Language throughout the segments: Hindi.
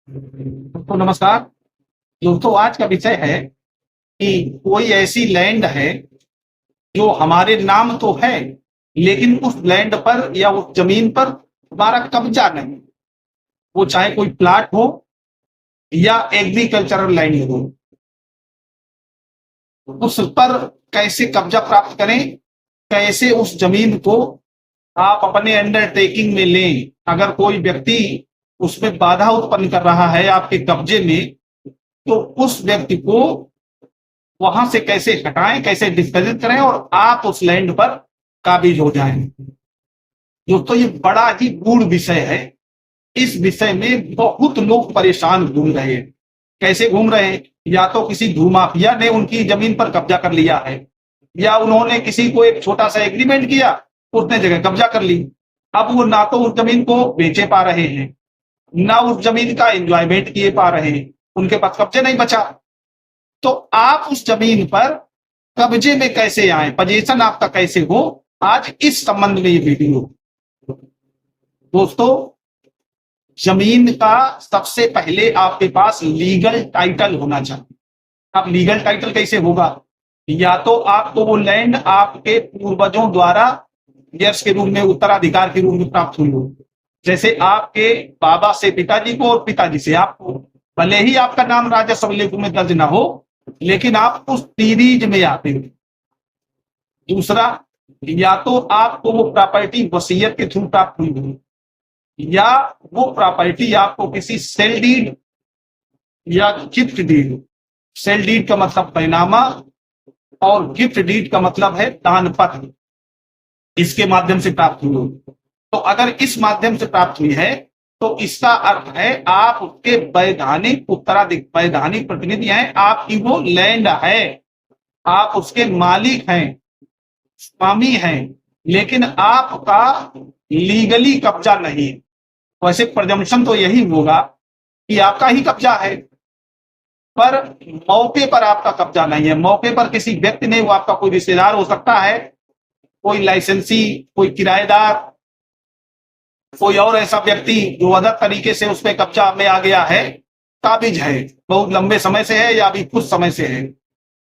तो नमस्कार दोस्तों, आज का विषय है कि कोई ऐसी लैंड है जो हमारे नाम तो है, लेकिन उस लैंड पर या उस जमीन पर हमारा कब्जा नहीं। वो चाहे कोई प्लाट हो या एग्रीकल्चरल लैंड हो, उस पर कैसे कब्जा प्राप्त करें, कैसे उस जमीन को आप अपने अंडरटेकिंग में लें। अगर कोई व्यक्ति उसमें बाधा उत्पन्न कर रहा है आपके कब्जे में, तो उस व्यक्ति को वहां से कैसे हटाएं, कैसे डिस्करेज करें और आप उस लैंड पर काबिज हो जाएं। दोस्तों, ये बड़ा ही गूढ़ विषय है। इस विषय में बहुत लोग परेशान घूम रहे हैं। कैसे घूम रहे हैं? या तो किसी भूमाफिया ने उनकी जमीन पर कब्जा कर लिया है, या उन्होंने किसी को एक छोटा सा एग्रीमेंट किया, उसने जगह कब्जा कर ली। अब वो ना तो उस जमीन को बेचे पा रहे हैं, ना उस जमीन का एंजॉयमेंट किए पा रहे हैं, उनके पास कब्जे नहीं बचा। तो आप उस जमीन पर कब्जे में कैसे आए, पोजीशन आपका कैसे हो, आज इस संबंध में ये वीडियो। दोस्तों, जमीन का सबसे पहले आपके पास लीगल टाइटल होना चाहिए। अब लीगल टाइटल कैसे होगा? या तो आपको वो लैंड आपके पूर्वजों द्वारा यर्स के रूप में, उत्तराधिकार के रूप में प्राप्त हुई हो। जैसे आपके बाबा से पिताजी को और पिताजी से आपको, भले ही आपका नाम राजस्व लेख में दर्ज ना हो, लेकिन आप उस सीरीज में आते हो। दूसरा, या तो आपको वो प्रॉपर्टी वसीयत के थ्रू प्राप्त हुई हो, या वो प्रॉपर्टी आपको किसी सेल डीड या गिफ्ट डीड। सेल डीड का मतलब बैनामा और गिफ्ट डीड का मतलब है दान पत्र, इसके माध्यम से प्राप्त हुई हो। तो अगर इस माध्यम से प्राप्त हुई है तो इसका अर्थ है आप उसके वैधानिक उत्तराधिकारी, वैधानिक प्रतिनिधि हैं, आपकी वो लैंड है, आप उसके मालिक हैं, स्वामी हैं, लेकिन आपका लीगली कब्जा नहीं। वैसे प्रजम्पशन तो यही होगा कि आपका ही कब्जा है, पर मौके पर आपका कब्जा नहीं है। मौके पर किसी व्यक्ति ने, वो आपका कोई रिश्तेदार हो सकता है, कोई लाइसेंसी, कोई किराएदार, कोई और ऐसा व्यक्ति जो अदर तरीके से उस पर कब्जा में आ गया है, काबिज है, बहुत लंबे समय से है या अभी कुछ समय से है,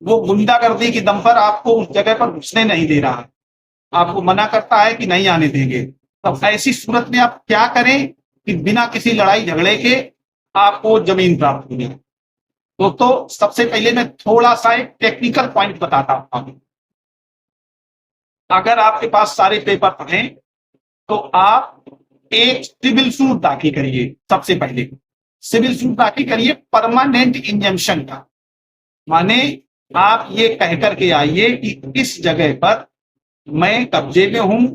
वो गुंडागर्दी की दम पर आपको उस जगह पर घुसने नहीं दे रहा है, आपको मना करता है कि नहीं आने देंगे। तब ऐसी सूरत में आप क्या करें कि बिना किसी लड़ाई झगड़े के आपको जमीन प्राप्त हो जाए। दोस्तों, सबसे पहले मैं थोड़ा सा एक टेक्निकल पॉइंट बताता हूं। अगर आपके पास सारे पेपर हैं तो आप एक सिविल सूट दाखिल करिए। सबसे पहले सिविल सूट दाखिल करिए परमानेंट इंजंक्शन का, माने आप ये कह करके आइए कि इस जगह पर मैं कब्जे में हूं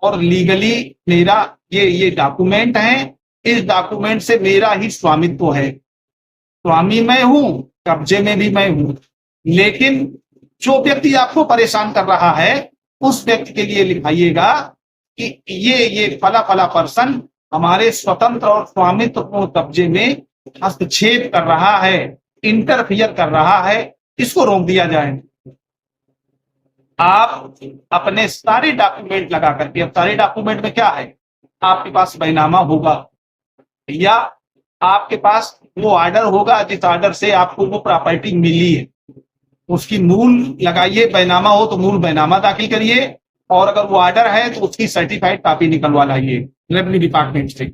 और लीगली मेरा ये डॉक्यूमेंट है, इस डॉक्यूमेंट से मेरा ही स्वामित्व है, स्वामी मैं हूं, कब्जे में भी मैं हूं। लेकिन जो व्यक्ति आपको परेशान कर रहा है, उस व्यक्ति के लिए लिखाइएगा कि ये फला फला पर्सन हमारे स्वतंत्र और स्वामित्व कब्जे में हस्तक्षेप कर रहा है, इंटरफियर कर रहा है, इसको रोक दिया जाए। आप अपने सारे डॉक्यूमेंट लगा करके, अब सारे डॉक्यूमेंट में क्या है, आपके पास बैनामा होगा, या आपके पास वो ऑर्डर होगा जिस ऑर्डर से आपको वो प्रॉपर्टी मिली है, उसकी मूल लगाइए। बैनामा हो तो मूल बैनामा दाखिल करिए, और अगर वो ऑर्डर है तो उसकी सर्टिफाइड कॉपी निकलवा लाइए रेवेन्यू डिपार्टमेंट से।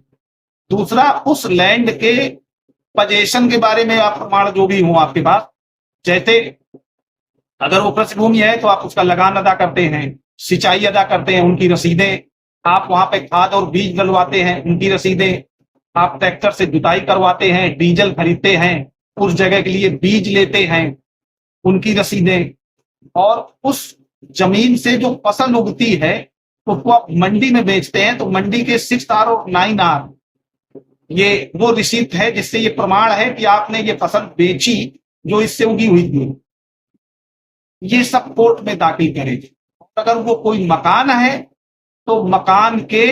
दूसरा, उस लैंड के पोजीशन के बारे में आप प्रमाण जो भी हो आपके पास, जैसे अगर वो कृषि भूमि है तो आप उसका लगान अदा करते हैं, सिंचाई अदा करते हैं, उनकी रसीदें, आप वहां पे खाद और बीज डलवाते हैं, उनकी रसीदें, आप ट्रैक्टर से जुताई करवाते हैं, डीजल खरीदते हैं, उस जगह के लिए बीज लेते हैं, उनकी रसीदें, और उस जमीन से जो फसल उगती है उसको आप मंडी में बेचते हैं, तो मंडी के 6R और 9R, ये वो रिसीप्ट है जिससे ये प्रमाण है कि आपने ये फसल बेची जो इससे उगी हुई थी। ये सब कोर्ट में दाखिल करें। अगर वो कोई मकान है तो मकान के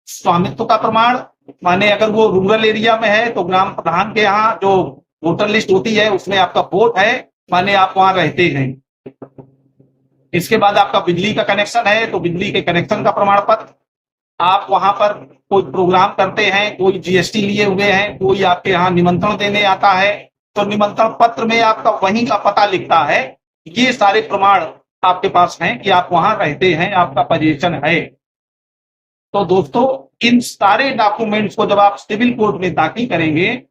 स्वामित्व का प्रमाण, माने अगर वो रूरल एरिया में है तो ग्राम प्रधान के यहाँ जो वोटर लिस्ट होती है उसमें आपका वोट है, माने आप वहां रहते हैं। इसके बाद आपका बिजली का कनेक्शन है तो बिजली के कनेक्शन का प्रमाण पत्र, आप वहां पर कोई प्रोग्राम करते हैं, कोई जीएसटी लिए हुए हैं, कोई आपके यहाँ निमंत्रण देने आता है, तो निमंत्रण पत्र में आपका वहीं का पता लिखता है। ये सारे प्रमाण आपके पास हैं कि आप वहां रहते हैं, आपका पोजीशन है। तो दोस्तों, इन सारे डॉक्यूमेंट्स को जब आप सिविल कोर्ट में दाखिल करेंगे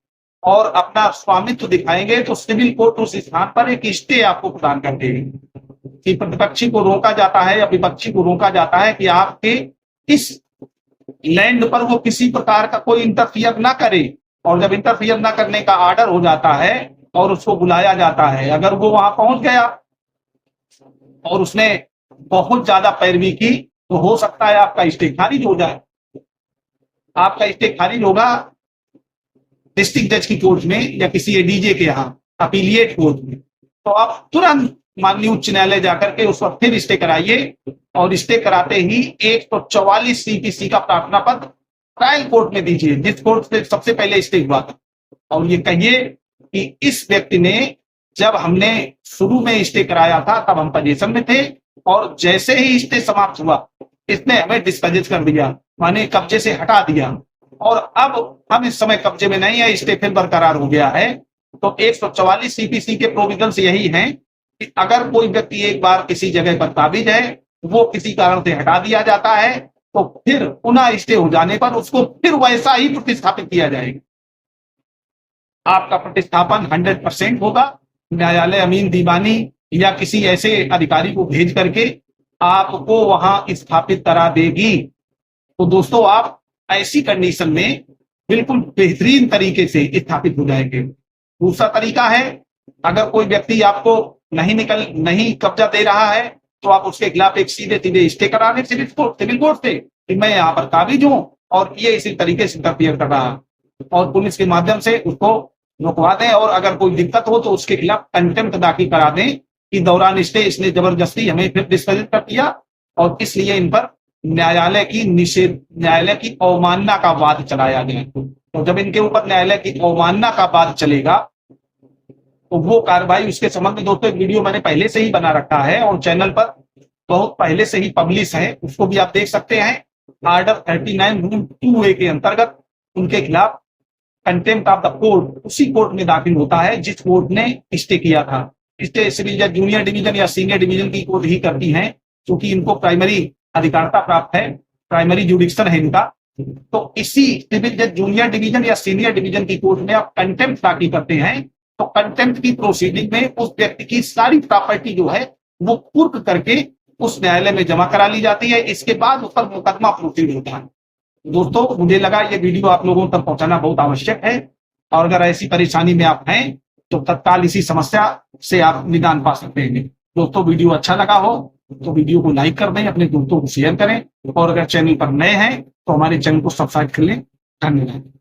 और अपना स्वामित्व दिखाएंगे, तो सिविल कोर्ट उस स्थान पर एक स्टे आपको प्रदान कर देगी कि प्रतिपक्षी को रोका जाता है या विपक्षी को रोका जाता है कि आपके इस लैंड पर वो किसी प्रकार का कोई इंटरफियर ना करे। और जब इंटरफियर ना करने का ऑर्डर हो जाता है और उसको बुलाया जाता है, अगर वो वहां पहुंच गया और उसने बहुत ज्यादा पैरवी की, तो हो सकता है आपका स्टे खारिज हो जाए। आपका स्टे खारिज होगा डिस्ट्रिक्ट जज की कोर्ट में या किसी एडीजे के यहाँ अपीलिएट कोर्ट में, तो आप तुरंत माननीय उच्च न्यायालय जाकर के उस पर फिर स्टे कराइए। और स्टे कराते ही 144 सीपीसी का प्रार्थना पत्र ट्रायल कोर्ट में दीजिए, जिस कोर्ट से सबसे पहले स्टे हुआ था, और ये कहिए कि इस व्यक्ति ने, जब हमने शुरू में स्टे कराया था तब हम पोजीशन में थे, और जैसे ही स्टे समाप्त हुआ इसने हमें डिस्पोजेस कर दिया, माने कब्जे से हटा दिया, और अब हम इस समय कब्जे में नहीं है, स्टे फिर बरकरार हो गया है। तो 144 सीपीसी के प्रोविजंस यही हैं कि अगर कोई व्यक्ति एक बार किसी जगह पर काबिज है, वो किसी कारण से हटा दिया जाता है, तो फिर पुनः स्टे हो जाने पर उसको फिर वैसा ही प्रतिस्थापित किया जाएगा। आपका प्रतिस्थापन 100% होगा। न्यायालय अमीन दीवानी या किसी ऐसे अधिकारी को भेज करके आपको वहां स्थापित करा देगी। तो दोस्तों, आप ऐसी कंडीशन में बिल्कुल बेहतरीन तरीके से स्थापित हो जाएंगे। दूसरा तरीका है, अगर कोई व्यक्ति आपको नहीं कब्जा दे रहा है, तो आप उसके खिलाफ एक सीधे स्टे करा दें सिविल कोर्ट से कि मैं यहाँ पर काबिज हूं और ये इसी तरीके से इंटरफियर कर रहा है, और पुलिस के माध्यम से उसको रुकवा दें। और अगर कोई दिक्कत हो तो उसके खिलाफ कंटेम्प्ट दाखिल करा दें कि दौरान स्टे इसने जबरदस्ती हमें फिर डिस्पोजेस कर दिया, और इसलिए इन पर न्यायालय की अवमानना का वाद चलाया गया। तो जब इनके ऊपर न्यायालय की अवमानना का वाद चलेगा, तो वो कार्रवाई, उसके संबंध में दोस्तों एक वीडियो मैंने पहले से ही बना रखा है और चैनल पर बहुत पहले से ही पब्लिश है, उसको भी आप देख सकते हैं। ऑर्डर 39 रूल 2A के अंतर्गत उनके खिलाफ कंटेम्प्ट ऑफ द कोर्ट उसी कोर्ट में दाखिल होता है जिस कोर्ट ने स्टे किया था। स्टे सिविल जज जूनियर डिवीजन या सीनियर डिवीजन की कोर्ट ही करती है, क्योंकि इनको प्राइमरी अधिकारता प्राप्त है, प्राइमरी जुडिक्शन है इनका। तो इसी सिविल जज जूनियर डिवीजन या सीनियर डिवीजन की कोर्ट में आप कंटेम्प्ट दाखिल करते हैं, तो कंटेम्प्ट की प्रोसीडिंग में उस व्यक्ति की सारी प्रॉपर्टी जो है वो कुर्क करके उस न्यायालय में जमा करा ली जाती है। इसके बाद उस पर मुकदमा प्रोसीड होता है। दोस्तों, मुझे लगा ये वीडियो आप लोगों तक पहुंचाना बहुत आवश्यक है, और अगर ऐसी परेशानी में आप हैं तो तत्काल इसी समस्या से आप निदान पा सकते हैं। दोस्तों, वीडियो अच्छा लगा हो तो वीडियो को लाइक कर दें, अपने दोस्तों को शेयर करें, और अगर चैनल पर नए हैं तो हमारे चैनल को सब्सक्राइब कर लें। धन्यवाद।